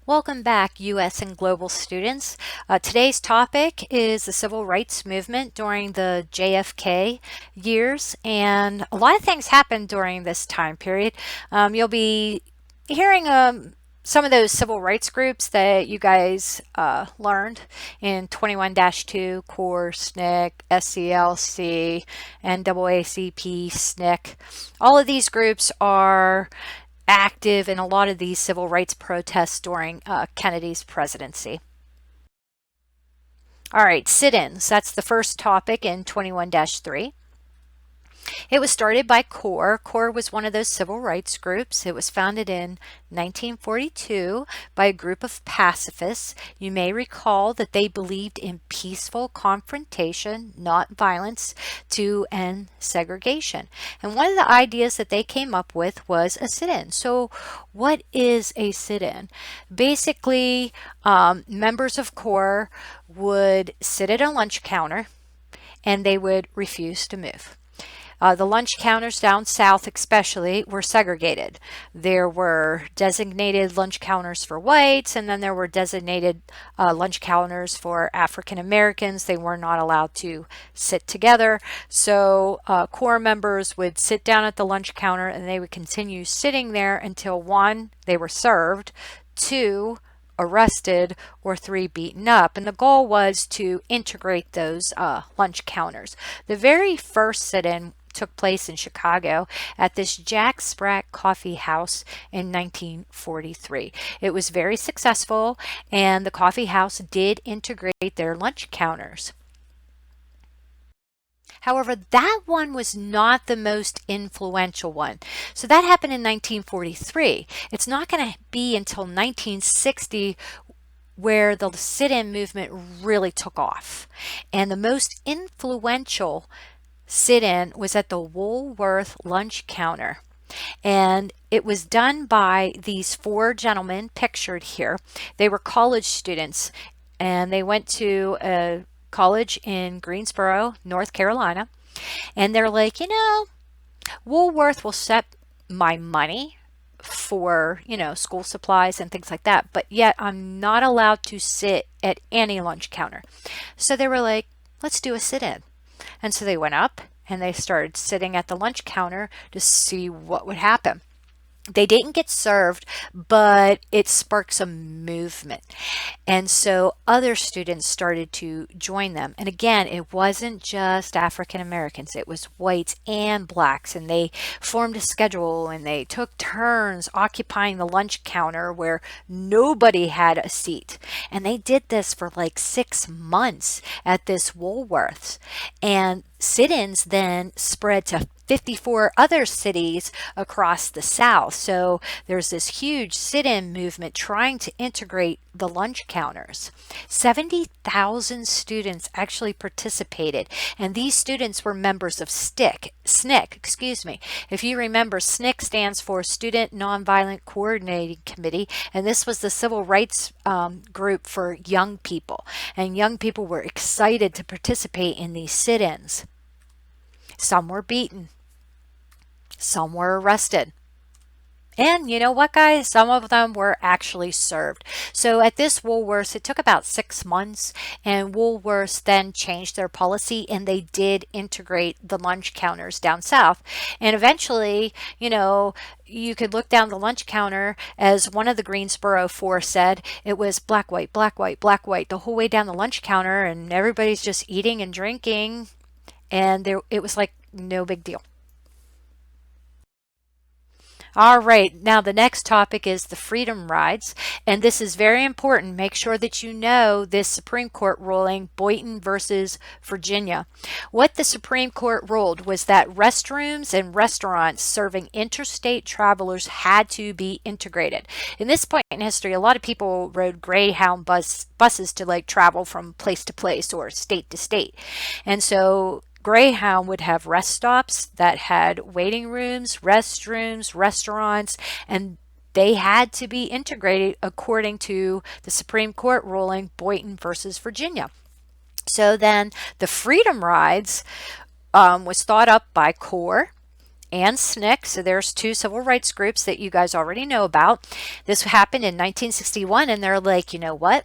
Welcome back, U.S. and global students. Today's topic is the civil rights movement during the JFK years, and a lot of things happened during this time period. You'll be hearing some of those civil rights groups that you guys learned in 21-2, CORE, SNCC, SCLC, NAACP, SNCC. All of these groups are active in a lot of these civil rights protests during Kennedy's presidency. All right, sit-ins. That's the first topic in 21-3. It was started by CORE. CORE was one of those civil rights groups. It was founded in 1942 by a group of pacifists. You may recall that they believed in peaceful confrontation, not violence, to end segregation. And one of the ideas that they came up with was a sit-in. So what is a sit-in? Basically, members of CORE would sit at a lunch counter and they would refuse to move. The lunch counters down south especially were segregated. There were designated lunch counters for whites, and then there were designated lunch counters for African Americans. They were not allowed to sit together. So CORE members would sit down at the lunch counter and they would continue sitting there until one, they were served, two, arrested, or three, beaten up. And the goal was to integrate those lunch counters. The very first sit-in took place in Chicago at this Jack Sprat Coffee House in 1943. It was very successful, and the coffee house did integrate their lunch counters. However, that one was not the most influential one. So that happened in 1943. It's not going to be until 1960 where the sit-in movement really took off. And the most influential sit-in was at the Woolworth lunch counter. And it was done by these four gentlemen pictured here. They were college students and they went to a college in Greensboro, North Carolina. And they're like, Woolworth will set my money for, school supplies and things like that, but yet I'm not allowed to sit at any lunch counter. So they were like, let's do a sit-in. And so they went up and they started sitting at the lunch counter to see what would happen. They didn't get served, but it sparked some movement. And so other students started to join them. And again, it wasn't just African Americans, it was whites and blacks. And they formed a schedule and they took turns occupying the lunch counter where nobody had a seat. And they did this for like 6 months at this Woolworths. And sit-ins then spread to 54 other cities across the South. So there's this huge sit-in movement trying to integrate the lunch counters. 70,000 students actually participated, and these students were members of SNCC. If you remember, SNCC stands for Student Nonviolent Coordinating Committee, and this was the civil rights group for young people. And young people were excited to participate in these sit-ins. Some were beaten. Some were arrested. And you know what, guys? Some of them were actually served. So at this Woolworths, it took about 6 months, and Woolworths then changed their policy and they did integrate the lunch counters down south. And eventually, you could look down the lunch counter, as one of the Greensboro Four said, it was black, white, black, white, black, white, the whole way down the lunch counter, and everybody's just eating and drinking, and it was like no big deal. All right, now the next topic is the Freedom Rides, and this is very important. Make sure that you know this Supreme Court ruling, Boynton versus Virginia. What the Supreme Court ruled was that restrooms and restaurants serving interstate travelers had to be integrated. In this point in history, a lot of people rode Greyhound buses to travel from place to place or state to state. And so Greyhound would have rest stops that had waiting rooms, restrooms, restaurants, and they had to be integrated according to the Supreme Court ruling Boynton versus Virginia. So then the Freedom Rides was thought up by CORE and SNCC. So there's two civil rights groups that you guys already know about. This happened in 1961, and they're like, you know what?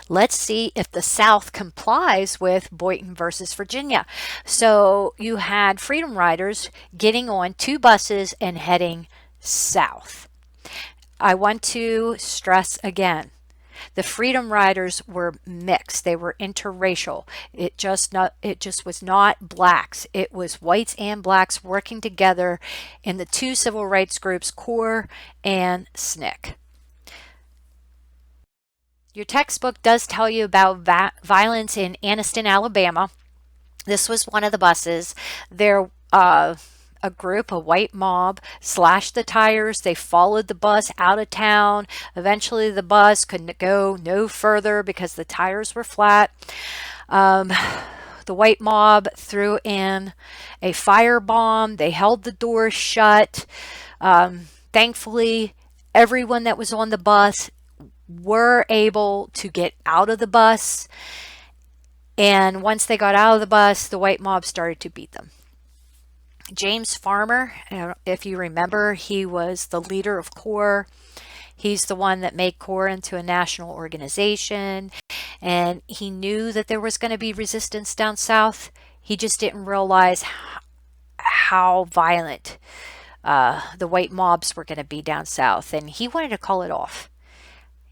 Let's see if the South complies with Boynton versus Virginia. So you had Freedom Riders getting on two buses and heading south. I want to stress again, the Freedom Riders were mixed. They were interracial. It just was not blacks. It was whites and blacks working together in the two civil rights groups, CORE and SNCC. Your textbook does tell you about violence in Anniston, Alabama. This was one of the buses. There, a group, a white mob, slashed the tires. They followed the bus out of town. Eventually, the bus couldn't go no further because the tires were flat. The white mob threw in a firebomb. They held the doors shut. Thankfully, everyone that was on the bus were able to get out of the bus, and once they got out of the bus, the white mob started to beat them. James Farmer, if you remember, he was the leader of CORE. He's the one that made CORE into a national organization, and he knew that there was going to be resistance down south. He just didn't realize how violent the white mobs were going to be down south, and he wanted to call it off.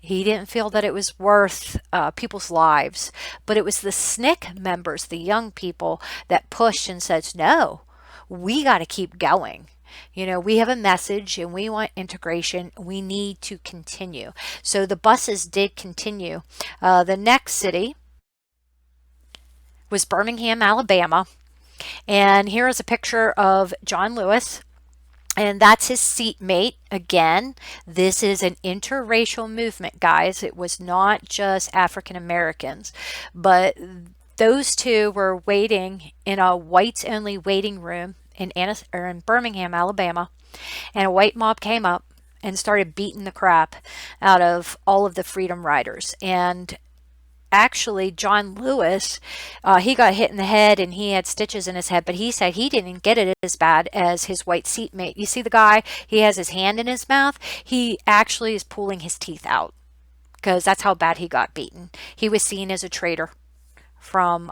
He didn't feel that it was worth people's lives, but it was the SNCC members, the young people, that pushed and said, no, we got to keep going. You know, we have a message and we want integration. We need to continue. So the buses did continue. The next city was Birmingham, Alabama. And here is a picture of John Lewis. And that's his seatmate. Again, this is an interracial movement, guys. It was not just African Americans, but those two were waiting in a whites-only waiting room in Birmingham, Alabama, and a white mob came up and started beating the crap out of all of the Freedom Riders. And actually, John Lewis, he got hit in the head and he had stitches in his head, but he said he didn't get it as bad as his white seatmate. You see the guy, he has his hand in his mouth. He actually is pulling his teeth out because that's how bad he got beaten. He was seen as a traitor from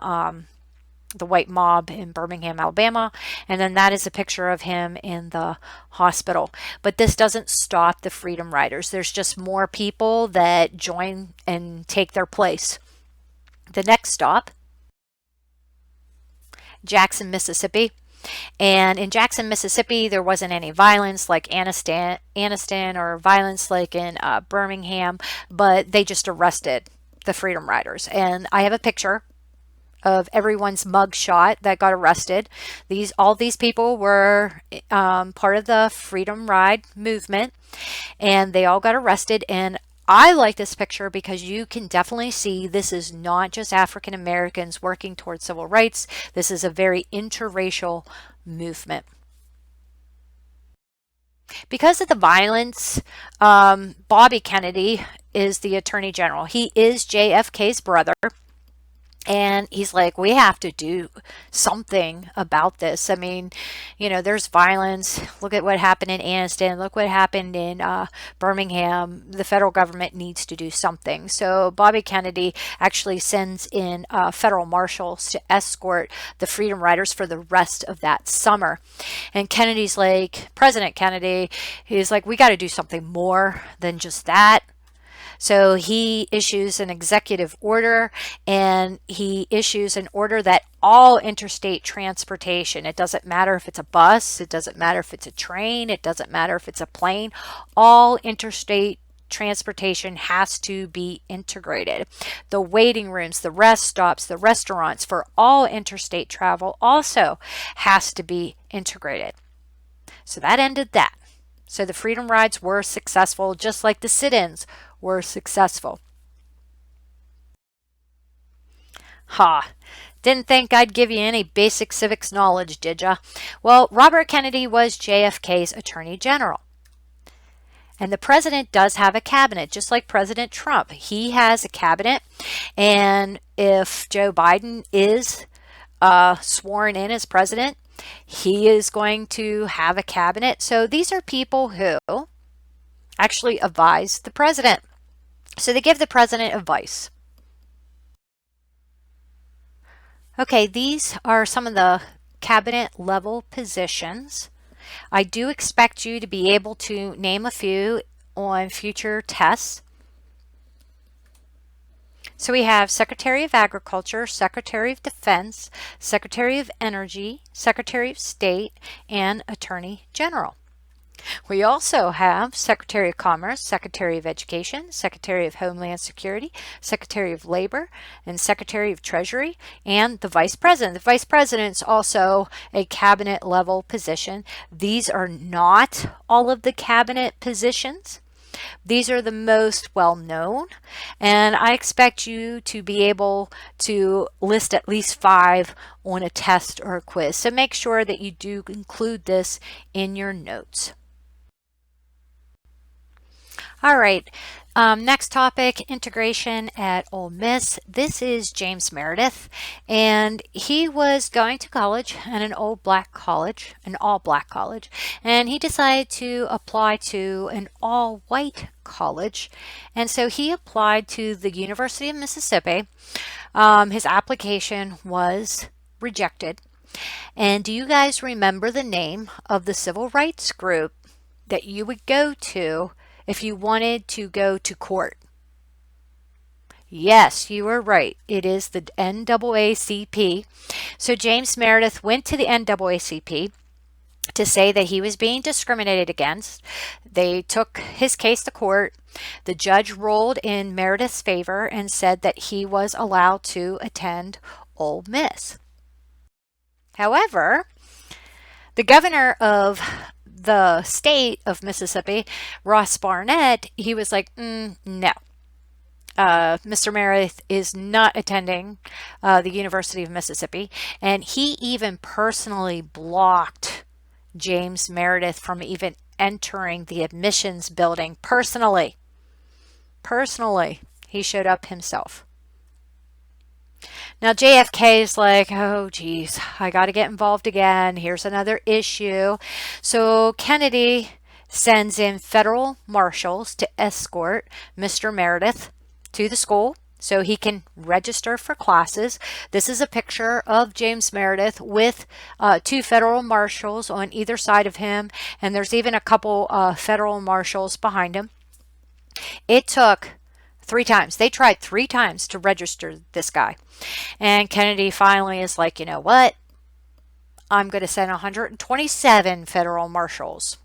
the white mob in Birmingham, Alabama. And then that is a picture of him in the hospital. But this doesn't stop the Freedom Riders. There's just more people that join and take their place. The next stop, Jackson, Mississippi. And in Jackson, Mississippi, there wasn't any violence like Anniston or violence like in Birmingham, but they just arrested the Freedom Riders. And I have a picture of everyone's mug shot that got arrested. All these people were part of the Freedom Ride movement, and they all got arrested. And I like this picture because you can definitely see this is not just African Americans working towards civil rights. This is a very interracial movement. Because of the violence, Bobby Kennedy is the Attorney General. He is JFK's brother. And he's like, we have to do something about this. I mean, you know, there's violence. Look at what happened in Anniston. Look what happened in Birmingham. The federal government needs to do something. So Bobby Kennedy actually sends in federal marshals to escort the Freedom Riders for the rest of that summer. And Kennedy's like, President Kennedy, he's like, we got to do something more than just that. So he issues an executive order, and he issues an order that all interstate transportation, it doesn't matter if it's a bus, it doesn't matter if it's a train, it doesn't matter if it's a plane, all interstate transportation has to be integrated. The waiting rooms, the rest stops, the restaurants for all interstate travel also has to be integrated. So that ended that. So the Freedom Rides were successful, just like the sit-ins were successful. Didn't think I'd give you any basic civics knowledge, did ya? Well, Robert Kennedy was JFK's Attorney General. And the president does have a cabinet, just like President Trump. He has a cabinet, and if Joe Biden is sworn in as president, He is going to have a cabinet. So these are people who actually advise the president. So they give the president advice. Okay, these are some of the cabinet level positions. I do expect you to be able to name a few on future tests. So we have Secretary of Agriculture, Secretary of Defense, Secretary of Energy, Secretary of State, and Attorney General. We also have Secretary of Commerce, Secretary of Education, Secretary of Homeland Security, Secretary of Labor, and Secretary of Treasury, and the Vice President. The Vice President is also a cabinet level position. These are not all of the cabinet positions. These are the most well known, and I expect you to be able to list at least 5 on a test or a quiz. So make sure that you do include this in your notes. All right, next topic, integration at Ole Miss. This is James Meredith, and he was going to college at an all-black college, and he decided to apply to an all-white college, and so he applied to the University of Mississippi. His application was rejected. And do you guys remember the name of the civil rights group that you would go to if you wanted to go to court? Yes, you were right. It is the NAACP. So James Meredith went to the NAACP to say that he was being discriminated against. They took his case to court. The judge ruled in Meredith's favor and said that he was allowed to attend Ole Miss. However, the governor of the state of Mississippi, Ross Barnett, he was like, no. Mr. Meredith is not attending the University of Mississippi, and he even personally blocked James Meredith from even entering the admissions building personally. He showed up himself. Now JFK is like, oh geez, I got to get involved again. Here's another issue. So Kennedy sends in federal marshals to escort Mr. Meredith to the school so he can register for classes. This is a picture of James Meredith with 2 federal marshals on either side of him, and there's even a couple federal marshals behind him. It took 3 times. They tried 3 times to register this guy. And Kennedy finally is like, you know what? I'm going to send 127 federal marshals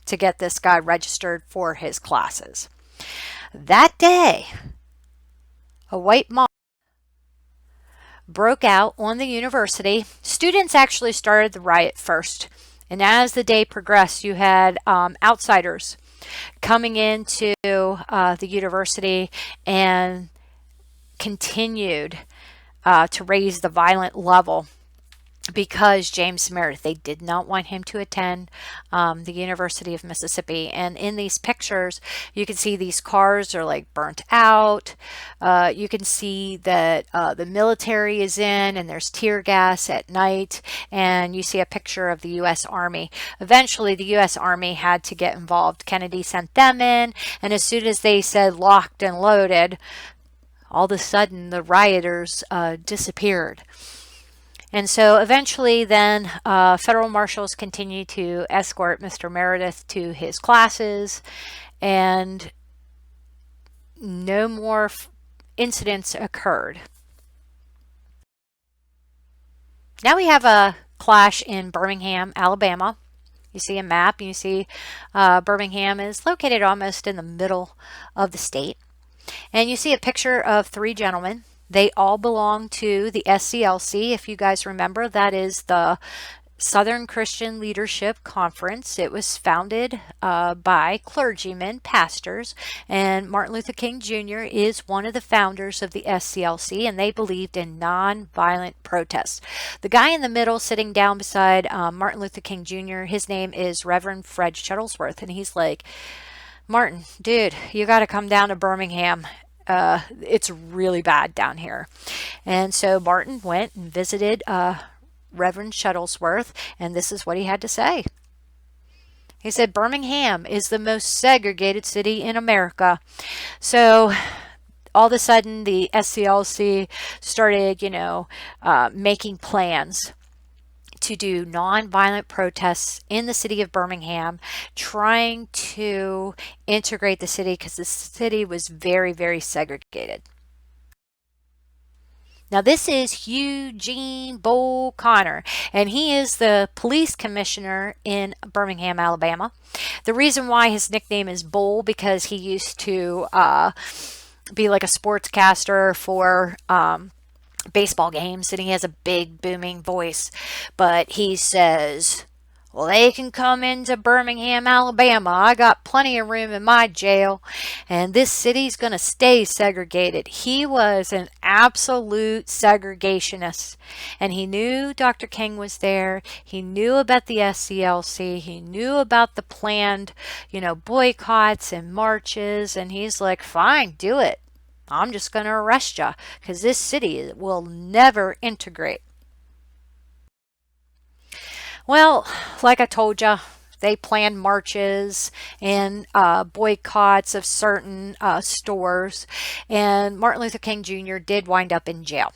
to get this guy registered for his classes. That day, a white mob broke out on the university. Students actually started the riot first. And as the day progressed, you had outsiders coming into the university and continued to raise the violent level because James Meredith, they did not want him to attend the University of Mississippi. And in these pictures, you can see these cars are like burnt out. You can see that the military is in and there's tear gas at night. And you see a picture of the U.S. Army. Eventually, the U.S. Army had to get involved. Kennedy sent them in. And as soon as they said locked and loaded, all of a sudden the rioters disappeared. And so eventually then federal marshals continued to escort Mr. Meredith to his classes, and no more incidents occurred. Now we have a clash in Birmingham, Alabama. You see a map, you see Birmingham is located almost in the middle of the state. And you see a picture of 3 gentlemen. They all belong to the SCLC. If you guys remember, that is the Southern Christian Leadership Conference. It was founded by clergymen, pastors, and Martin Luther King Jr. is one of the founders of the SCLC, and they believed in nonviolent protests. The guy in the middle sitting down beside Martin Luther King Jr., his name is Reverend Fred Shuttlesworth, and he's like, Martin, dude, you got to come down to Birmingham. It's really bad down here. And so Martin went and visited Reverend Shuttlesworth, and this is what he had to say. He said, Birmingham is the most segregated city in America. So all of a sudden, the SCLC started, making plans to do nonviolent protests in the city of Birmingham, trying to integrate the city because the city was very, very segregated. Now, this is Eugene Bull Connor, and he is the police commissioner in Birmingham, Alabama. The reason why his nickname is Bull, because he used to be like a sportscaster for baseball games, and he has a big booming voice. But he says, well, they can come into Birmingham, Alabama. I got plenty of room in my jail, and this city's going to stay segregated. He was an absolute segregationist, and he knew Dr. King was there. He knew about the SCLC. He knew about the planned, boycotts and marches, and he's like, fine, do it. I'm just going to arrest you because this city will never integrate. Well, like I told you, they planned marches and boycotts of certain stores, and Martin Luther King Jr. did wind up in jail.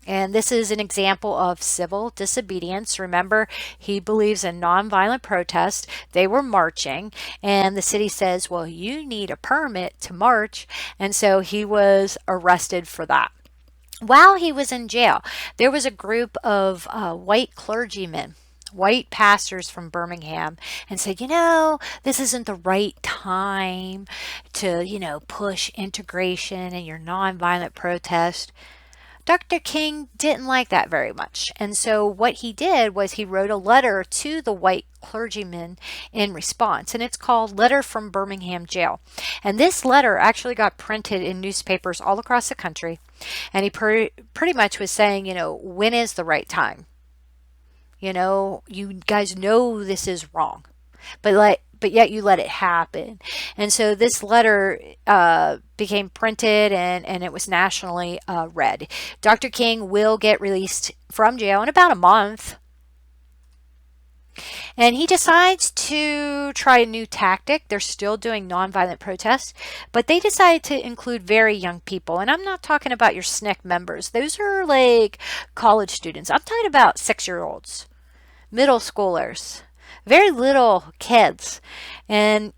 And this is an example of civil disobedience. Remember, he believes in nonviolent protest. They were marching, and the city says, well, you need a permit to march. And so he was arrested for that. While he was in jail, there was a group of white clergymen, white pastors from Birmingham, and said, this isn't the right time to, push integration and your nonviolent protest. Dr. King didn't like that very much. And so what he did was he wrote a letter to the white clergymen in response. And it's called Letter from Birmingham Jail. And this letter actually got printed in newspapers all across the country. And he pretty much was saying, when is the right time? You guys know this is wrong. But yet you let it happen. And so this letter became printed and it was nationally read. Dr. King will get released from jail in about a month. And he decides to try a new tactic. They're still doing nonviolent protests, but they decided to include very young people. And I'm not talking about your SNCC members. Those are like college students. I'm talking about 6-year-olds, middle schoolers, very little kids. And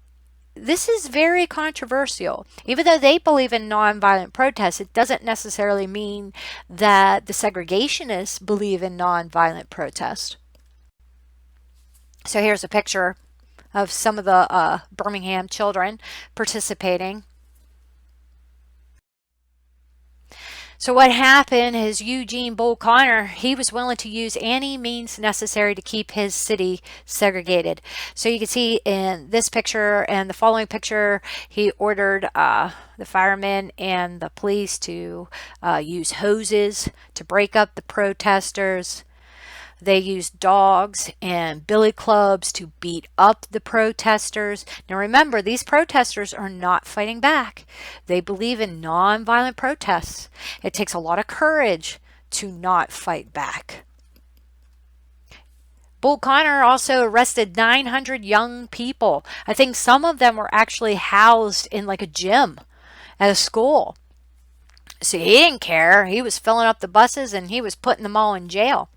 this is very controversial. Even though they believe in nonviolent protests, it doesn't necessarily mean that the segregationists believe in nonviolent protest. So here's a picture of some of the Birmingham children participating. So what happened is Eugene Bull Connor, he was willing to use any means necessary to keep his city segregated. So you can see in this picture and the following picture, he ordered the firemen and the police to use hoses to break up the protesters. They used dogs and billy clubs to beat up the protesters. Now remember, these protesters are not fighting back. They believe in nonviolent protests. It takes a lot of courage to not fight back. Bull Connor also arrested 900 young people. I think some of them were actually housed in like a gym at a school. So he didn't care. He was filling up the buses and he was putting them all in jail.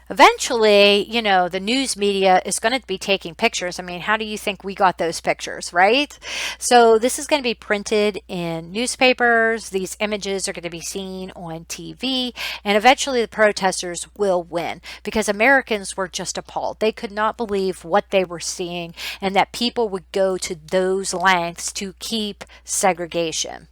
Eventually, the news media is going to be taking pictures. I mean, how do you think we got those pictures, right? So this is going to be printed in newspapers. These images are going to be seen on TV. And eventually the protesters will win because Americans were just appalled. They could not believe what they were seeing and that people would go to those lengths to keep segregation.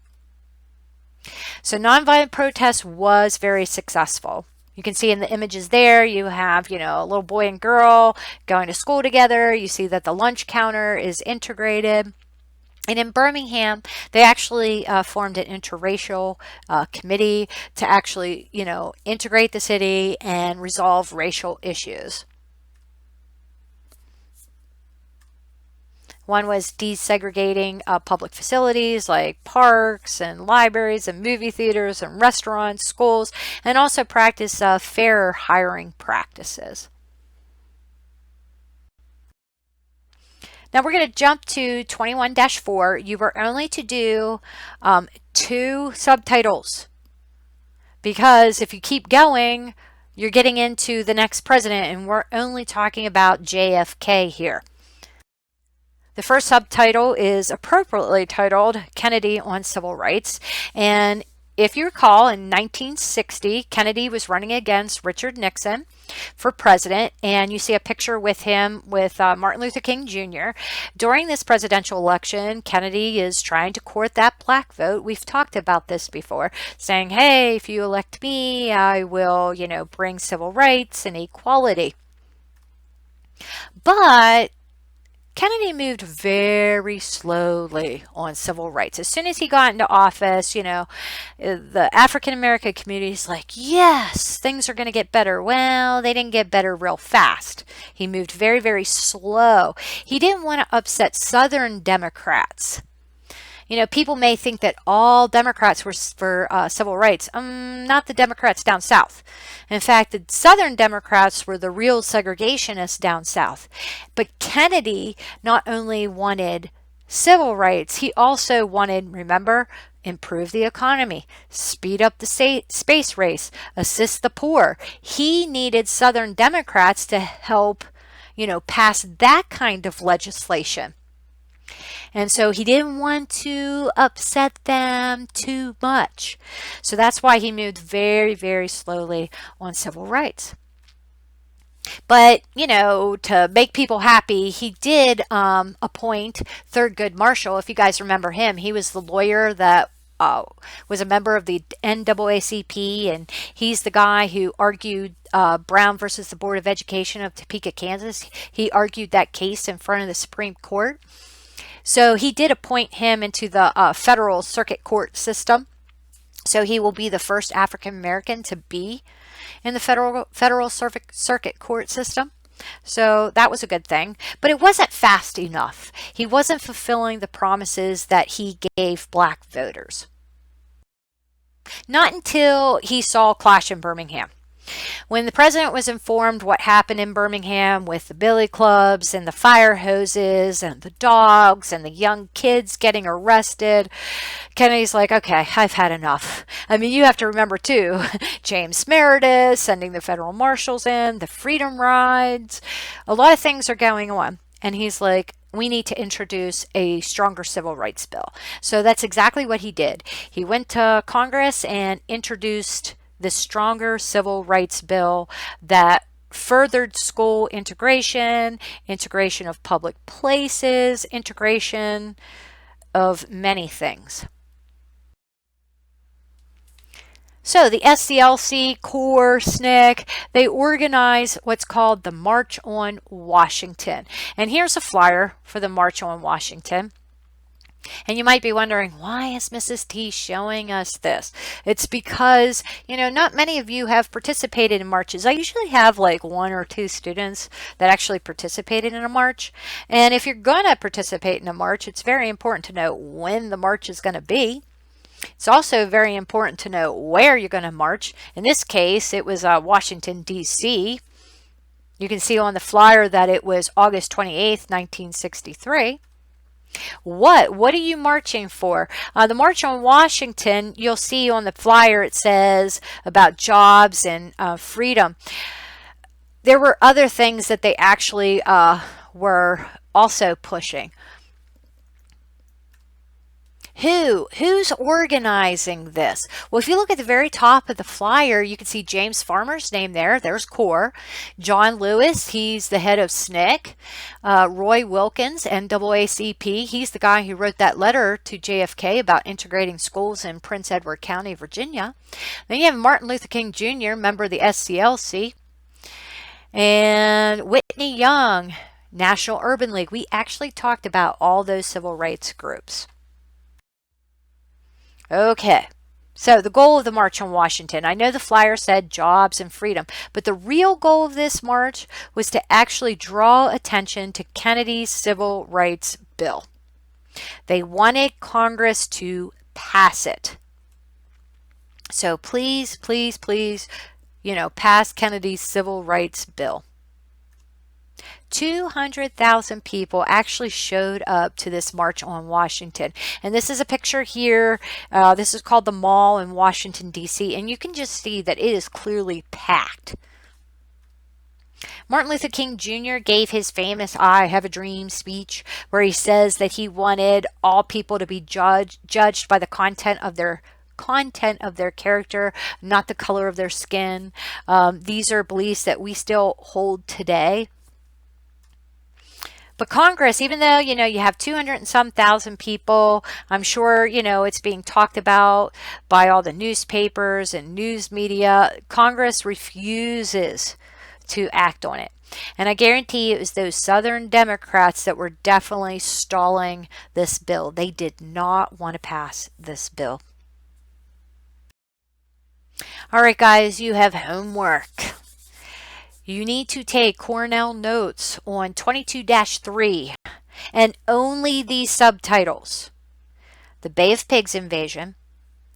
So nonviolent protest was very successful. You can see in the images there, you have, a little boy and girl going to school together. You see that the lunch counter is integrated. And in Birmingham, they actually formed an interracial committee to actually, integrate the city and resolve racial issues. One was desegregating public facilities like parks and libraries and movie theaters and restaurants, schools, and also practice fairer hiring practices. Now we're going to jump to 21-4. You were only to do 2 subtitles, because if you keep going, you're getting into the next president, and we're only talking about JFK here. The first subtitle is appropriately titled Kennedy on Civil Rights. And if you recall, in 1960, Kennedy was running against Richard Nixon for president, and you see a picture with him with Martin Luther King Jr. During this presidential election, Kennedy is trying to court that black vote. We've talked about this before, saying, hey, if you elect me, I will, bring civil rights and equality. But Kennedy moved very slowly on civil rights. As soon as he got into office, the African American community is like, yes, things are going to get better. Well, they didn't get better real fast. He moved very, very slow. He didn't want to upset Southern Democrats. People may think that all Democrats were for civil rights. Not the Democrats down south. In fact, the Southern Democrats were the real segregationists down south. But Kennedy not only wanted civil rights, he also wanted, remember, improve the economy, speed up the space race, assist the poor. He needed Southern Democrats to help, pass that kind of legislation. And so he didn't want to upset them too much. So that's why he moved very, very slowly on civil rights. But, to make people happy, he did appoint Thurgood Marshall. If you guys remember him, he was the lawyer that was a member of the NAACP, and he's the guy who argued Brown versus the Board of Education of Topeka, Kansas. He argued that case in front of the Supreme Court. So he did appoint him into the federal circuit court system. So he will be the first African American to be in the federal circuit court system. So that was a good thing. But it wasn't fast enough. He wasn't fulfilling the promises that he gave black voters. Not until he saw a clash in Birmingham. When the president was informed what happened in Birmingham with the billy clubs and the fire hoses and the dogs and the young kids getting arrested, Kennedy's like, okay, I've had enough. I mean, you have to remember too, James Meredith sending the federal marshals in, the freedom rides, a lot of things are going on. And he's like, we need to introduce a stronger civil rights bill. So that's exactly what he did. He went to Congress and introduced the stronger civil rights bill that furthered school integration, integration of public places, integration of many things. So the SCLC, CORE, SNCC, they organize what's called the March on Washington. And here's a flyer for the March on Washington. And you might be wondering, why is Mrs. T showing us this? It's because, not many of you have participated in marches. I usually have like 1 or 2 students that actually participated in a march. And if you're going to participate in a march, it's very important to know when the march is going to be. It's also very important to know where you're going to march. In this case, it was Washington, D.C. You can see on the flyer that it was August 28th, 1963. What are you marching for? The March on Washington, you'll see on the flyer it says about jobs and freedom. There were other things that they actually were also pushing. Who's organizing this? Well, if you look at the very top of the flyer, you can see James Farmer's name there. There's CORE. John Lewis, he's the head of SNCC. Roy Wilkins, NAACP, he's the guy who wrote that letter to JFK about integrating schools in Prince Edward County, Virginia. Then you have Martin Luther King Jr., member of the SCLC. And Whitney Young, National Urban League. We actually talked about all those civil rights groups. Okay, So the goal of the March on Washington, I know the flyer said jobs and freedom, but the real goal of this march was to actually draw attention to Kennedy's Civil Rights Bill. They wanted Congress to pass it. So please, please, please, pass Kennedy's Civil Rights Bill. 200,000 people actually showed up to this March on Washington. And this is a picture here. This is called the Mall in Washington, D.C. And you can just see that it is clearly packed. Martin Luther King Jr. gave his famous I Have a Dream speech where he says that he wanted all people to be judged by the content of their character, not the color of their skin. These are beliefs that we still hold today. But Congress, even though, you have 200 and some thousand people, I'm sure, it's being talked about by all the newspapers and news media, Congress refuses to act on it. And I guarantee it was those Southern Democrats that were definitely stalling this bill. They did not want to pass this bill. All right, guys, you have homework. You need to take Cornell notes on 22-3 and only these subtitles: the Bay of Pigs invasion,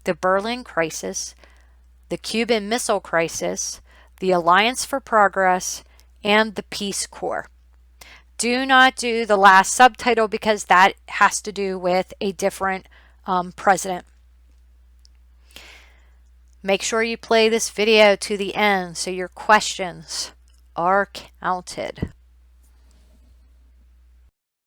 the Berlin crisis, the Cuban Missile Crisis, the Alliance for Progress, and the Peace Corps. Do not do the last subtitle because that has to do with a different president. Make sure you play this video to the end so your questions are counted.